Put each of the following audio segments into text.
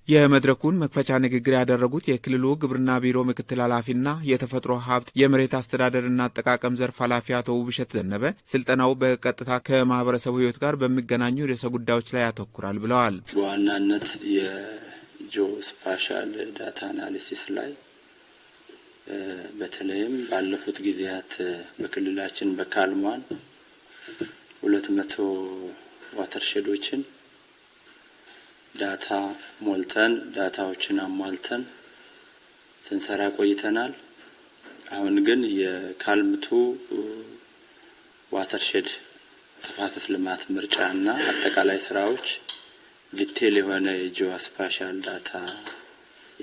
የመድረኩን መክፈቻ ንግግር ያደረጉት የክልሉ ግብርና ቢሮ ምክትል ኃላፊና የተፈጥሮ ሀብት የመሬት አስተዳደርና አጠቃቀም ዘርፍ ኃላፊ አቶ ውብሸት ዘነበ ስልጠናው በቀጥታ ከማህበረሰቡ ሕይወት ጋር በሚገናኙ ርዕሰ ጉዳዮች ላይ ያተኩራል ብለዋል። በዋናነት የጂኦስፓሻል ዳታ አናሊሲስ ላይ በተለይም ባለፉት ጊዜያት በክልላችን በካልማን 200 ዋተርሼዶችን ዳታ ሞልተን ዳታዎችን አሟልተን ስንሰራ ቆይተናል። አሁን ግን የካልምቱ ዋተርሼድ ተፋሰስ ልማት ምርጫና አጠቃላይ ስራዎች ዲቴል የሆነ የጂኦስፓሻል ዳታ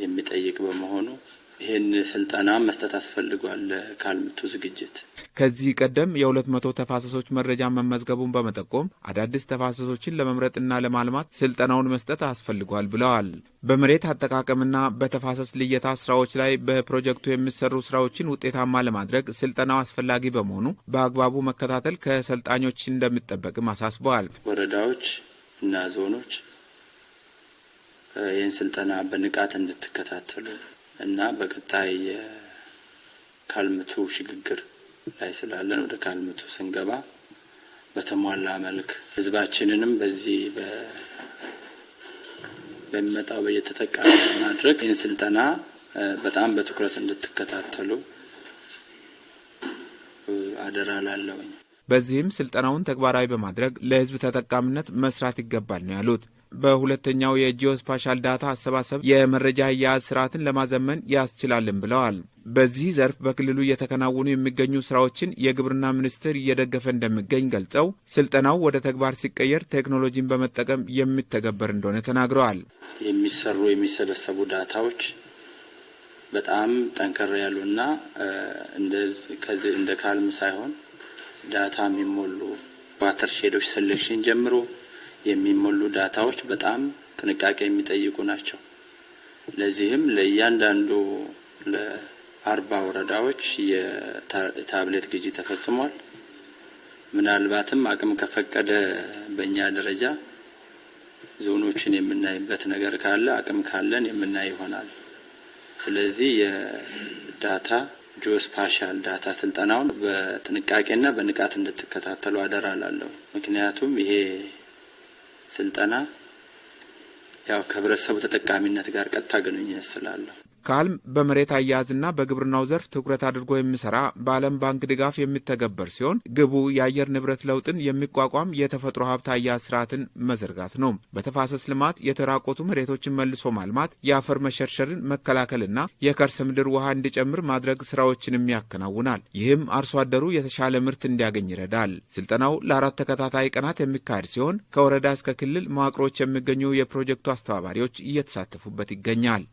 የሚጠይቅ በመሆኑ ይህን ስልጠና መስጠት አስፈልጓል። ለካልምቱ ዝግጅት ከዚህ ቀደም የ200 ተፋሰሶች መረጃ መመዝገቡን በመጠቆም አዳዲስ ተፋሰሶችን ለመምረጥና ለማልማት ስልጠናውን መስጠት አስፈልጓል ብለዋል። በመሬት አጠቃቀምና በተፋሰስ ልየታ ስራዎች ላይ በፕሮጀክቱ የሚሰሩ ስራዎችን ውጤታማ ለማድረግ ስልጠናው አስፈላጊ በመሆኑ በአግባቡ መከታተል ከሰልጣኞች እንደሚጠበቅም አሳስበዋል። ወረዳዎች እና ዞኖች ይህን ስልጠና በንቃት እንድትከታተሉ እና በቀጣይ የካልምቱ ሽግግር ላይ ስላለን ወደ ካልምቱ ስንገባ በተሟላ መልክ ህዝባችንንም በዚህ በሚመጣው በየተጠቃሚ ማድረግ ይህን ስልጠና በጣም በትኩረት እንድትከታተሉ አደራ ላለሁኝ። በዚህም ስልጠናውን ተግባራዊ በማድረግ ለህዝብ ተጠቃሚነት መስራት ይገባል ነው ያሉት። በሁለተኛው የጂኦስፓሻል ዳታ አሰባሰብ የመረጃ አያያዝ ስርዓትን ለማዘመን ያስችላልን ብለዋል። በዚህ ዘርፍ በክልሉ እየተከናወኑ የሚገኙ ስራዎችን የግብርና ሚኒስቴር እየደገፈ እንደሚገኝ ገልጸው ስልጠናው ወደ ተግባር ሲቀየር ቴክኖሎጂን በመጠቀም የሚተገበር እንደሆነ ተናግረዋል። የሚሰበሰቡ ዳታዎች በጣም ጠንከር ያሉና እንደ ካልም ሳይሆን ዳታ የሚሞሉ ዋተርሼዶች ሴሌክሽን ጀምሮ የሚሞሉ ዳታዎች በጣም ጥንቃቄ የሚጠይቁ ናቸው። ለዚህም ለእያንዳንዱ ለ40 ወረዳዎች የታብሌት ግዢ ተፈጽሟል። ምናልባትም አቅም ከፈቀደ በእኛ ደረጃ ዞኖችን የምናይበት ነገር ካለ አቅም ካለን የምናይ ይሆናል። ስለዚህ የዳታ ጂኦስፓሻል ዳታ ስልጠናውን በጥንቃቄና በንቃት እንድትከታተሉ አደራ እላለሁ። ምክንያቱም ይሄ ስልጠና ያው ከህብረተሰቡ ተጠቃሚነት ጋር ቀጥታ ግንኙነት ስላለው ካልም በመሬት አያያዝና በግብርናው ዘርፍ ትኩረት አድርጎ የሚሰራ በዓለም ባንክ ድጋፍ የሚተገበር ሲሆን ግቡ የአየር ንብረት ለውጥን የሚቋቋም የተፈጥሮ ሀብት አያያዝ ስርዓትን መዘርጋት ነው። በተፋሰስ ልማት የተራቆቱ መሬቶችን መልሶ ማልማት፣ የአፈር መሸርሸርን መከላከልና የከርሰ ምድር ውሃ እንዲጨምር ማድረግ ስራዎችንም ያከናውናል። ይህም አርሶ አደሩ የተሻለ ምርት እንዲያገኝ ይረዳል። ስልጠናው ለ4 ተከታታይ ቀናት የሚካሄድ ሲሆን ከወረዳ እስከ ክልል መዋቅሮች የሚገኙ የፕሮጀክቱ አስተባባሪዎች እየተሳተፉበት ይገኛል።